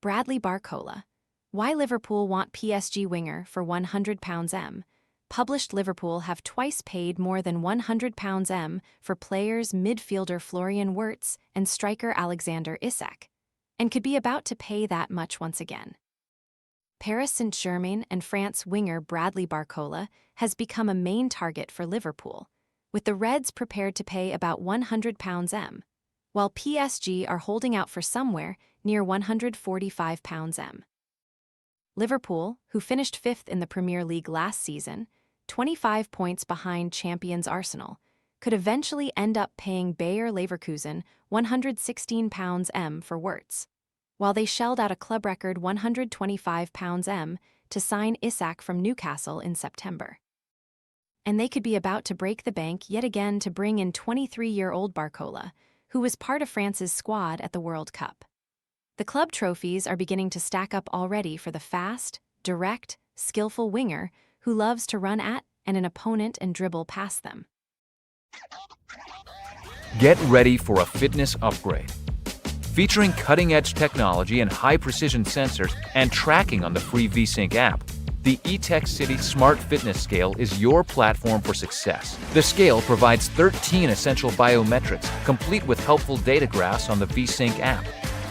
Bradley Barcola. Why Liverpool want PSG winger for £100 M. Published Liverpool have twice paid more than £100 M for players midfielder Florian Wirtz and striker Alexander Isak, and could be about to pay that much once again. Paris St-Germain and France winger Bradley Barcola has become a main target for Liverpool, with the Reds prepared to pay about £100 M, while PSG are holding out for somewhere near £145 M. Liverpool, who finished fifth in the Premier League last season, 25 points behind champions Arsenal, could eventually end up paying Bayer Leverkusen £116 M for Wirtz, while they shelled out a club record £125 M to sign Isak from Newcastle in September. And they could be about to break the bank yet again to bring in 23-year-old Barcola, who was part of France's squad at the World Cup. The club trophies are beginning to stack up already for the fast, direct, skillful winger who loves to run at an opponent and dribble past them. Get ready for a fitness upgrade. Featuring cutting-edge technology and high-precision sensors and tracking on the free VSync app, the eTech City Smart Fitness Scale is your platform for success. The scale provides 13 essential biometrics, complete with helpful data graphs on the VSync app,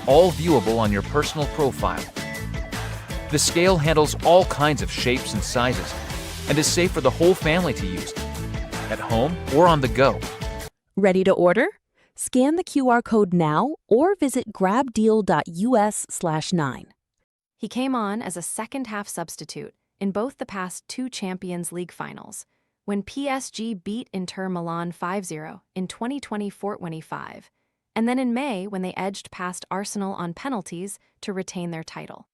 all viewable on your personal profile. The scale handles all kinds of shapes and sizes and is safe for the whole family to use, at home or on the go. Ready to order? Scan the QR code now or visit grabdeal.us/9. He came on as a second-half substitute in both the past two Champions League finals, when PSG beat Inter Milan 5-0 in 2020-25, and then in May when they edged past Arsenal on penalties to retain their title.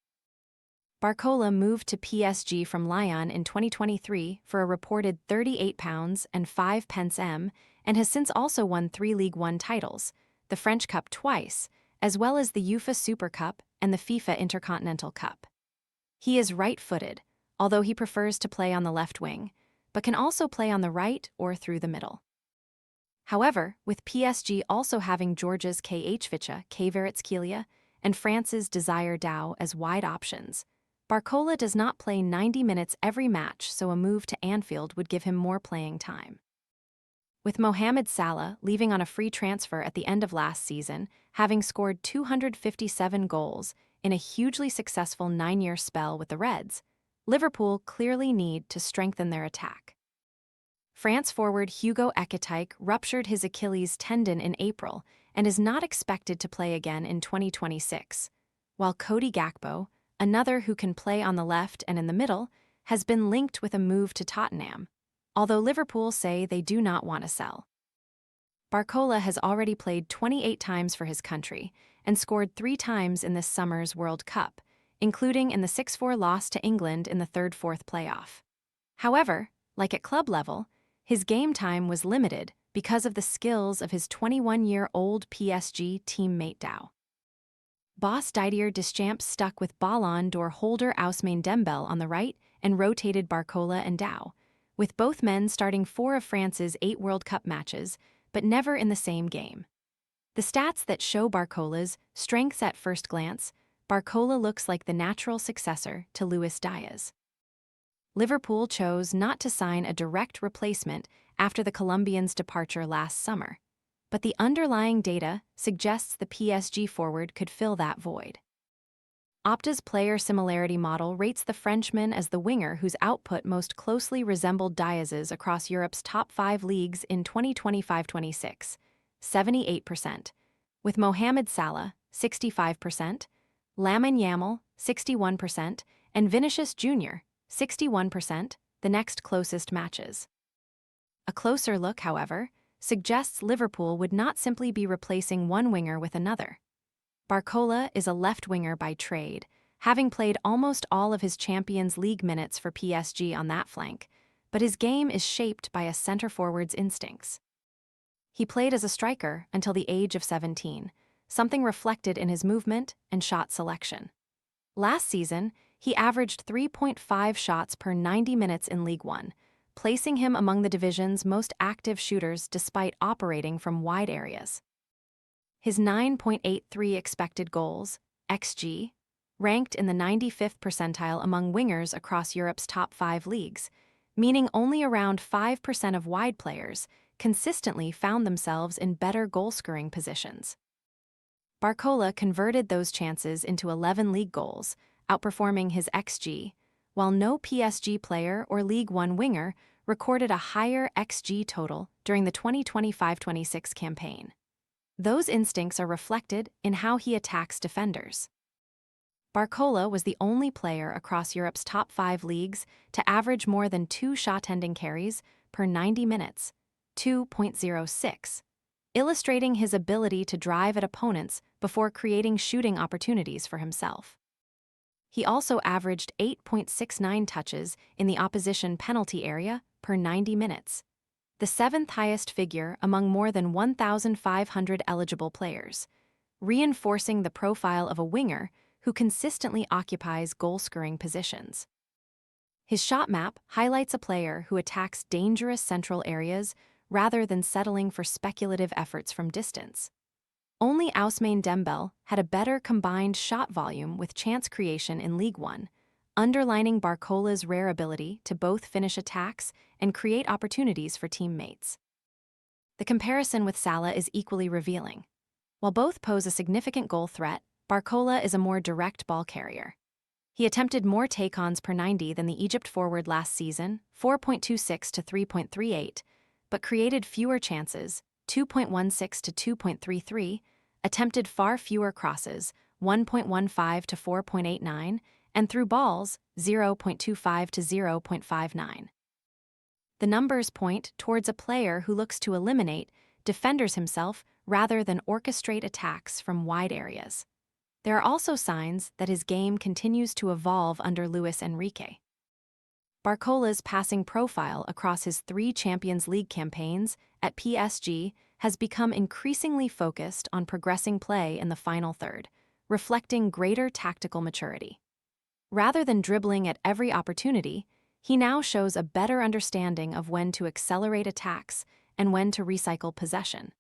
Barcola moved to PSG from Lyon in 2023 for a reported £38.05 M and has since also won 3 League One titles, the French Cup twice, as well as the UEFA Super Cup and the FIFA Intercontinental Cup. He is right-footed, although he prefers to play on the left wing, but can also play on the right or through the middle. However, with PSG also having Georgia's Kvaratskhelia and France's Desire Dow as wide options, Barcola does not play 90 minutes every match, so a move to Anfield would give him more playing time. With Mohamed Salah leaving on a free transfer at the end of last season, having scored 257 goals in a hugely successful 9-year spell with the Reds, Liverpool clearly need to strengthen their attack. France forward Hugo Ekitike ruptured his Achilles tendon in April and is not expected to play again in 2026, while Cody Gakpo, another who can play on the left and in the middle, has been linked with a move to Tottenham, although Liverpool say they do not want to sell. Barcola has already played 28 times for his country and scored 3 times in this summer's World Cup, including in the 6-4 loss to England in the 3rd-4th playoff. However, like at club level, his game time was limited because of the skills of his 21-year-old PSG teammate Dow. Boss Didier Deschamps stuck with Ballon d'Or holder Ousmane Dembele on the right and rotated Barcola and Dow, with both men starting 4 of France's 8 World Cup matches, but never in the same game. The stats that show Barcola's strengths at first glance, Barcola looks like the natural successor to Luis Diaz. Liverpool chose not to sign a direct replacement after the Colombian's departure last summer, but the underlying data suggests the PSG forward could fill that void. Opta's player similarity model rates the Frenchman as the winger whose output most closely resembled Diaz's across Europe's top 5 leagues in 2025-26, 78%, with Mohamed Salah, 65%, Lamine Yamal, 61%, and Vinicius Jr., 61%, the next closest matches. A closer look, however, suggests Liverpool would not simply be replacing one winger with another. Barcola is a left winger by trade, having played almost all of his Champions League minutes for PSG on that flank, but his game is shaped by a centre-forward's instincts. He played as a striker until the age of 17, something reflected in his movement and shot selection. Last season, he averaged 3.5 shots per 90 minutes in League One, placing him among the division's most active shooters despite operating from wide areas. His 9.83 expected goals, XG, ranked in the 95th percentile among wingers across Europe's top 5 leagues, meaning only around 5% of wide players consistently found themselves in better goal-scoring positions. Barcola converted those chances into 11 league goals, outperforming his XG, while no PSG player or League One winger recorded a higher XG total during the 2025-26 campaign. Those instincts are reflected in how he attacks defenders. Barcola was the only player across Europe's top 5 leagues to average more than 2 shot-ending carries per 90 minutes, 2.06, illustrating his ability to drive at opponents before creating shooting opportunities for himself. He also averaged 8.69 touches in the opposition penalty area per 90 minutes, the 7th highest figure among more than 1,500 eligible players, reinforcing the profile of a winger who consistently occupies goal-scoring positions. His shot map highlights a player who attacks dangerous central areas rather than settling for speculative efforts from distance. Only Ousmane Dembele had a better combined shot volume with chance creation in League One, underlining Barcola's rare ability to both finish attacks and create opportunities for teammates. The comparison with Salah is equally revealing. While both pose a significant goal threat, Barcola is a more direct ball carrier. He attempted more take-ons per 90 than the Egypt forward last season, 4.26 to 3.38, but created fewer chances, 2.16 to 2.33, attempted far fewer crosses, 1.15 to 4.89, and threw balls, 0.25 to 0.59. The numbers point towards a player who looks to eliminate defenders himself rather than orchestrate attacks from wide areas. There are also signs that his game continues to evolve under Luis Enrique. Barcola's passing profile across his 3 Champions League campaigns at PSG has become increasingly focused on progressing play in the final third, reflecting greater tactical maturity. Rather than dribbling at every opportunity, he now shows a better understanding of when to accelerate attacks and when to recycle possession.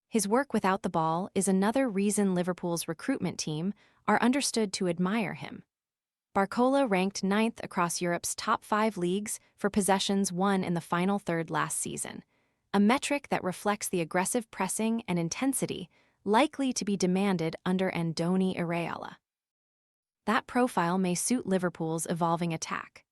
His work without the ball is another reason Liverpool's recruitment team are understood to admire him. Barcola ranked 9th across Europe's top 5 leagues for possessions won in the final third last season, a metric that reflects the aggressive pressing and intensity likely to be demanded under Andoni Iraola. That profile may suit Liverpool's evolving attack.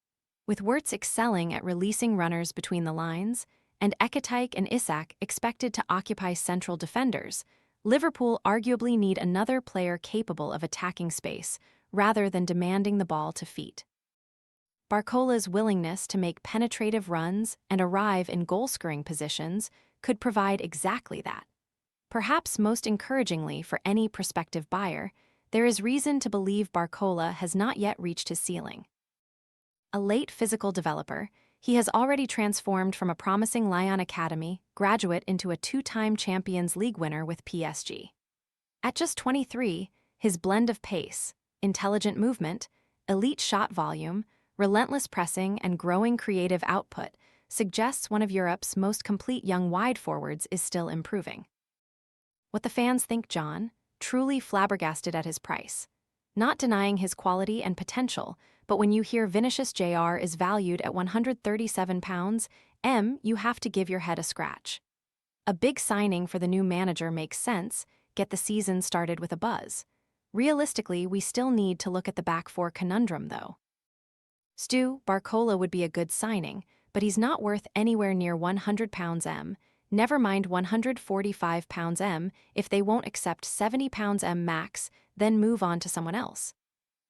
With Wirtz excelling at releasing runners between the lines, and Ekitike and Isak expected to occupy central defenders, Liverpool arguably need another player capable of attacking space rather than demanding the ball to feet. Barcola's willingness to make penetrative runs and arrive in goal-scoring positions could provide exactly that. Perhaps most encouragingly for any prospective buyer, there is reason to believe Barcola has not yet reached his ceiling. A late physical developer, he has already transformed from a promising Lyon Academy graduate into a 2-time Champions League winner with PSG. At just 23, his blend of pace, intelligent movement, elite shot volume, relentless pressing, and growing creative output suggests one of Europe's most complete young wide forwards is still improving. What the fans think, John? Truly flabbergasted at his price. Not denying his quality and potential, but when you hear Vinicius Jr. is valued at £137, you have to give your head a scratch. A big signing for the new manager makes sense, get the season started with a buzz. Realistically, we still need to look at the back four conundrum, though. Barcola would be a good signing, but he's not worth anywhere near £100, never mind £145 if they won't accept £70 max, then move on to someone else.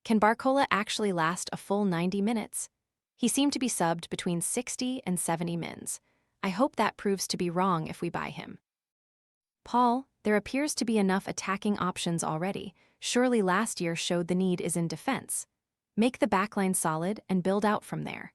Can Barcola actually last a full 90 minutes? He seemed to be subbed between 60 and 70 mins. I hope that proves to be wrong if we buy him. Paul, there appears to be enough attacking options already. Surely last year showed the need is in defense. Make the backline solid and build out from there.